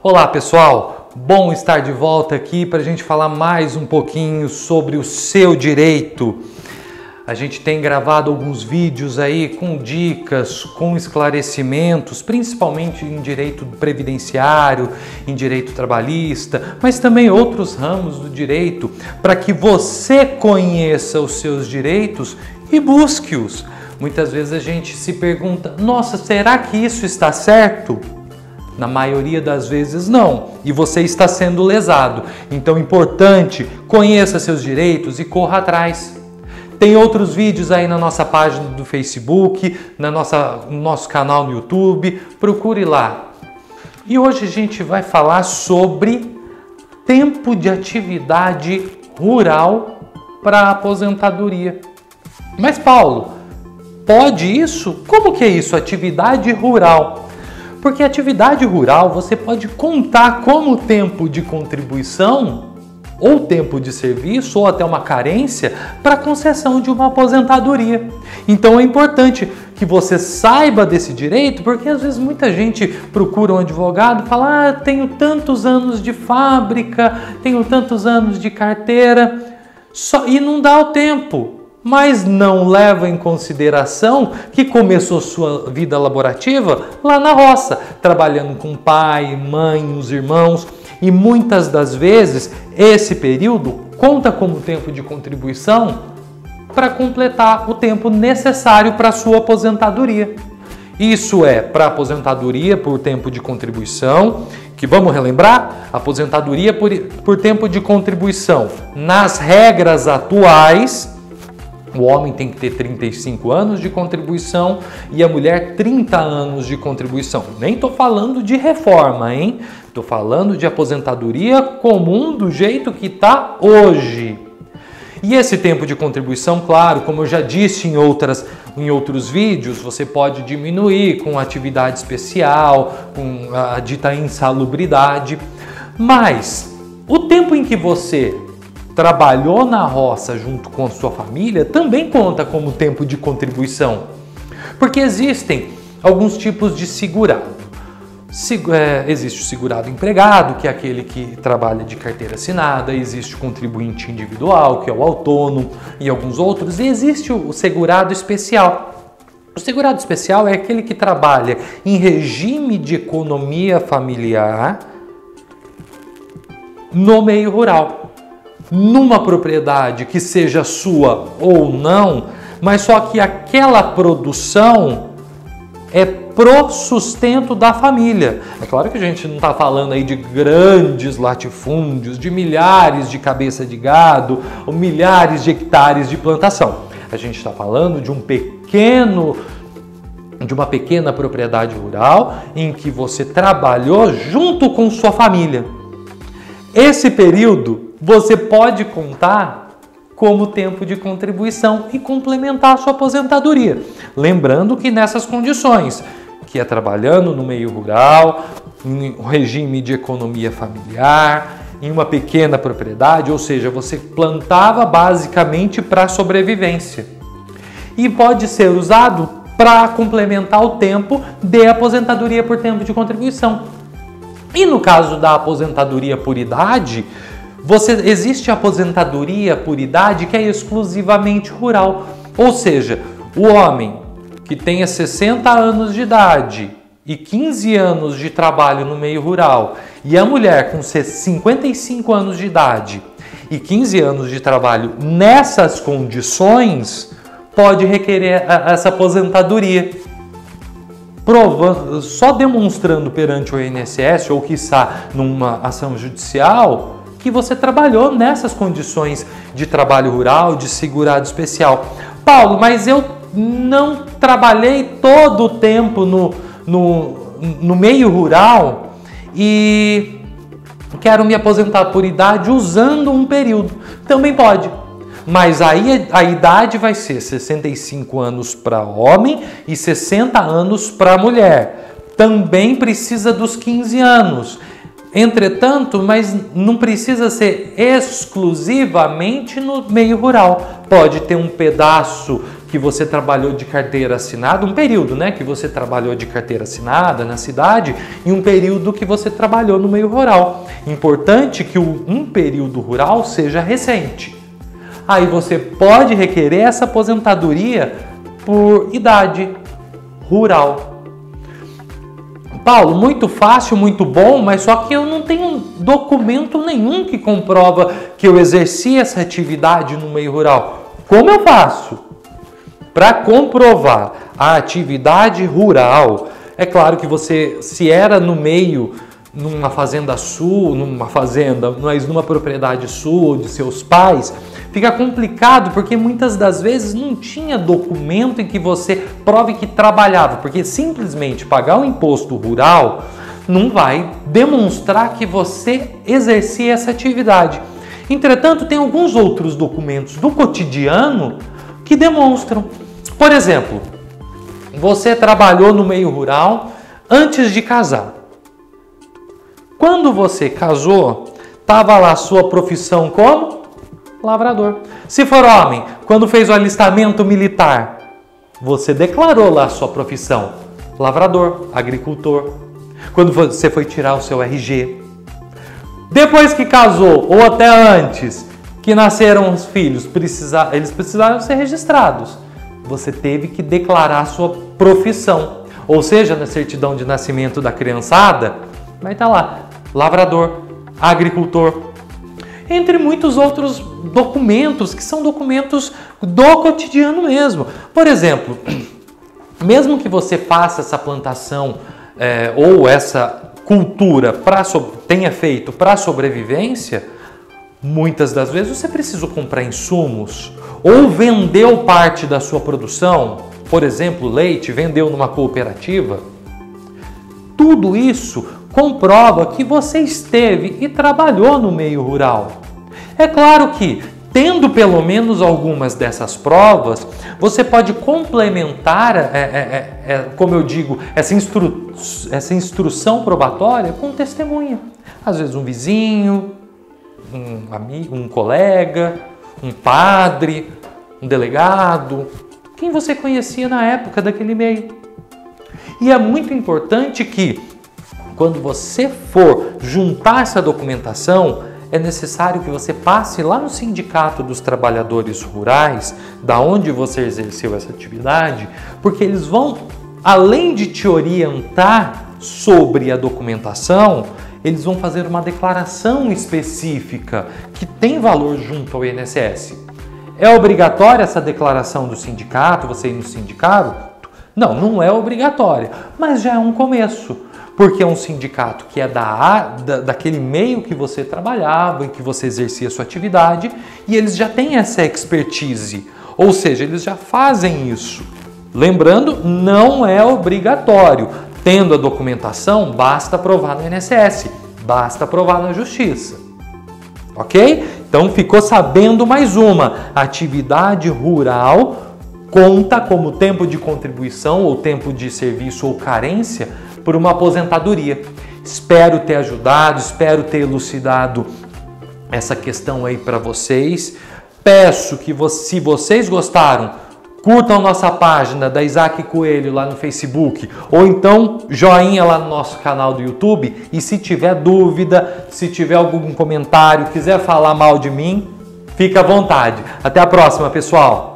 Olá pessoal, bom estar de volta aqui para a gente falar mais um pouquinho sobre o seu direito. A gente tem gravado alguns vídeos aí com dicas, com esclarecimentos, principalmente em direito previdenciário, em direito trabalhista, mas também outros ramos do direito, para que você conheça os seus direitos e busque-os. Muitas vezes a gente se pergunta, nossa, será que isso está certo? Na maioria das vezes não, e você está sendo lesado. Então é importante, conheça seus direitos e corra atrás. Tem outros vídeos aí na nossa página do Facebook, no nosso canal no YouTube, procure lá. E hoje a gente vai falar sobre tempo de atividade rural para aposentadoria. Mas Paulo, pode isso? Como que é isso, atividade rural? Porque atividade rural você pode contar como tempo de contribuição, ou tempo de serviço, ou até uma carência para concessão de uma aposentadoria. Então é importante que você saiba desse direito, porque às vezes muita gente procura um advogado e fala, tenho tantos anos de fábrica, tenho tantos anos de carteira, e não dá o tempo. Mas não leva em consideração que começou sua vida laborativa lá na roça, trabalhando com pai, mãe, os irmãos, e muitas das vezes esse período conta como tempo de contribuição para completar o tempo necessário para a sua aposentadoria. Isso é para aposentadoria por tempo de contribuição, que vamos relembrar, aposentadoria por tempo de contribuição nas regras atuais. O homem tem que ter 35 anos de contribuição e a mulher 30 anos de contribuição. Nem estou falando de reforma, hein? Estou falando de aposentadoria comum do jeito que está hoje. E esse tempo de contribuição, claro, como eu já disse em outros vídeos, você pode diminuir com atividade especial, com a dita insalubridade. Mas o tempo em que você trabalhou na roça junto com a sua família também conta como tempo de contribuição, porque existem alguns tipos de segurado. Existe o segurado empregado, que é aquele que trabalha de carteira assinada, existe o contribuinte individual, que é o autônomo, e alguns outros, e existe o segurado especial. O segurado especial é aquele que trabalha em regime de economia familiar no meio rural, numa propriedade que seja sua ou não, mas só que aquela produção é pro sustento da família. É claro que a gente não está falando aí de grandes latifúndios, de milhares de cabeça de gado ou milhares de hectares de plantação. A gente está falando de uma pequena propriedade rural em que você trabalhou junto com sua família. Esse período você pode contar como tempo de contribuição e complementar a sua aposentadoria. Lembrando que nessas condições, que é trabalhando no meio rural, em regime de economia familiar, em uma pequena propriedade, ou seja, você plantava basicamente para sobrevivência. E pode ser usado para complementar o tempo de aposentadoria por tempo de contribuição. E no caso da aposentadoria por idade, existe a aposentadoria por idade que é exclusivamente rural. Ou seja, o homem que tenha 60 anos de idade e 15 anos de trabalho no meio rural e a mulher com 55 anos de idade e 15 anos de trabalho nessas condições pode requerer essa aposentadoria. Só demonstrando perante o INSS ou quiçá numa ação judicial que você trabalhou nessas condições de trabalho rural, de segurado especial. Paulo, mas eu não trabalhei todo o tempo no meio rural e quero me aposentar por idade usando um período. Também pode. Mas aí a idade vai ser 65 anos para homem e 60 anos para mulher. Também precisa dos 15 anos. Entretanto, mas não precisa ser exclusivamente no meio rural. Pode ter um pedaço que você trabalhou de carteira assinada, um período, né, que você trabalhou de carteira assinada na cidade e um período que você trabalhou no meio rural. Importante que um período rural seja recente. Aí você pode requerer essa aposentadoria por idade rural. Paulo, muito fácil, muito bom, mas só que eu não tenho documento nenhum que comprova que eu exerci essa atividade no meio rural. Como eu faço? Para comprovar a atividade rural, é claro que você, se era no meio, numa fazenda sua, mas numa propriedade sua ou de seus pais, fica complicado porque muitas das vezes não tinha documento em que você prove que trabalhava, porque simplesmente pagar o imposto rural não vai demonstrar que você exercia essa atividade. Entretanto, tem alguns outros documentos do cotidiano que demonstram. Por exemplo, você trabalhou no meio rural antes de casar. Quando você casou, estava lá a sua profissão como? Lavrador. Se for homem, quando fez o alistamento militar, você declarou lá a sua profissão, lavrador, agricultor. Quando você foi tirar o seu RG. Depois que casou, ou até antes, que nasceram os filhos, eles precisaram ser registrados. Você teve que declarar a sua profissão. Ou seja, na certidão de nascimento da criançada, vai estar lá, lavrador, agricultor, entre muitos outros documentos que são documentos do cotidiano mesmo. Por exemplo, mesmo que você faça essa plantação ou essa cultura tenha feito para sobrevivência, muitas das vezes você precisa comprar insumos ou vendeu parte da sua produção, por exemplo, leite, vendeu numa cooperativa. Tudo isso comprova que você esteve e trabalhou no meio rural. É claro que, tendo pelo menos algumas dessas provas, você pode complementar, como eu digo, essa instrução probatória com testemunha. Às vezes um vizinho, um amigo, um colega, um padre, um delegado, quem você conhecia na época daquele meio. E é muito importante que, quando você for juntar essa documentação, é necessário que você passe lá no Sindicato dos Trabalhadores Rurais, da onde você exerceu essa atividade, porque eles vão, além de te orientar sobre a documentação, eles vão fazer uma declaração específica que tem valor junto ao INSS. É obrigatória essa declaração do sindicato, você ir no sindicato? Não, não é obrigatória, mas já é um começo. Porque é um sindicato que é daquele meio que você trabalhava, em que você exercia a sua atividade, e eles já têm essa expertise, ou seja, eles já fazem isso. Lembrando, não é obrigatório. Tendo a documentação, basta provar no INSS, basta provar na Justiça. Ok? Então ficou sabendo mais uma. Atividade rural conta como tempo de contribuição, ou tempo de serviço, ou carência, por uma aposentadoria. Espero ter ajudado, espero ter elucidado essa questão aí para vocês. Peço que, se vocês gostaram, curtam nossa página da Isaac Coelho lá no Facebook, ou então joinha lá no nosso canal do YouTube. E se tiver dúvida, se tiver algum comentário, quiser falar mal de mim, fica à vontade. Até a próxima, pessoal!